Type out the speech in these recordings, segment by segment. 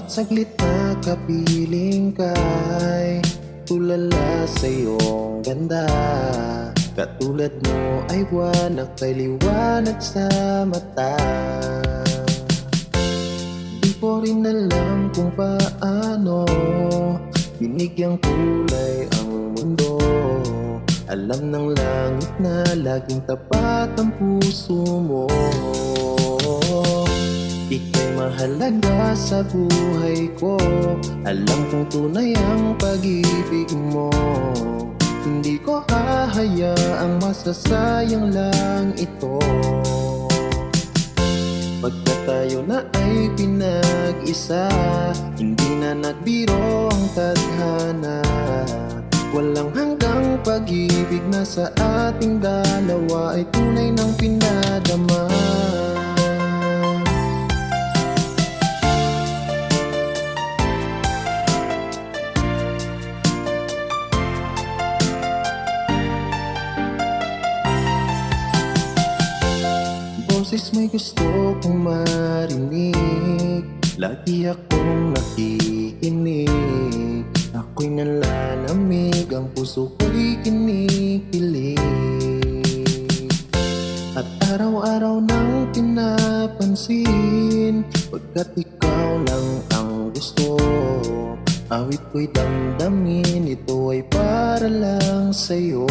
saglit na kapiling kay tulala sa iyong ganda. Katulad mo ay buwan na kay liwanag sa mata. Di ko rin alam kung paano binigyang kulay ang mundo. Alam ng langit na laging tapat ang puso mo. Ika'y mahalaga sa buhay ko. Alam kong tunay ang pag-ibig mo. Hindi ko hahayaang masasayang lang ito. Pagka tayo na ay pinag-isa, hindi na nagbiro ang tadhana. Walang hanggang pag-ibig na sa ating dalawa ay tunay ng pinadama. Boses may gusto kong marinig, lagi akong nakikinig. Ako'y nalalamig, ang puso ko'y kinikilig. At araw-araw nang pinapansin, pagkat ikaw lang ang gusto. Awit ko'y damdamin, ito ay para lang sa'yo.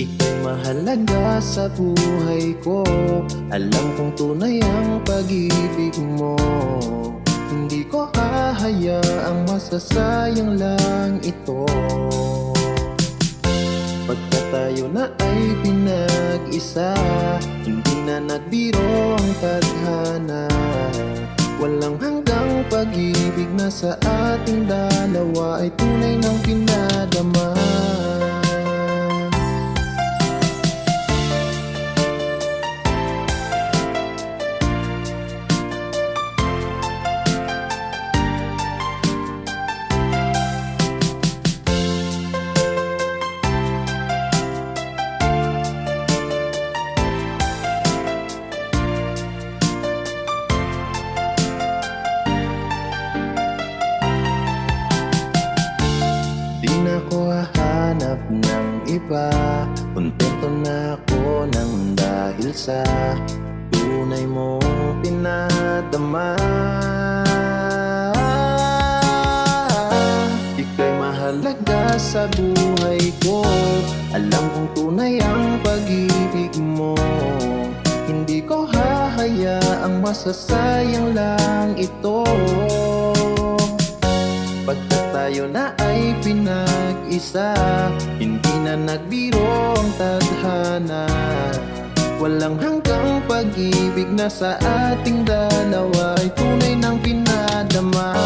Ika'y mahalaga sa buhay ko. Alam kong tunay ang pag-ibig mo. Hindi ko hahayaang masasayang lang ito. Pagka tayo na ay pinag-isa, hindi na nagbiro ang tadhana. Walang hanggang pag-ibig na sa ating dalawa ay tunay ng pinadama. Hahanap ng iba, kontento na ako nang dahil sa tunay mong pinadama. Ika'y mahalaga sa buhay ko. Alam kong tunay ang pag-ibig mo. Hindi ko hahayaang masasayang lang ito. Pagka tayo na ay pinag-isa, hindi na nagbiro ang tadhana. Walang hanggang pag-ibig na sa ating dalawa ay tunay ng pinadama.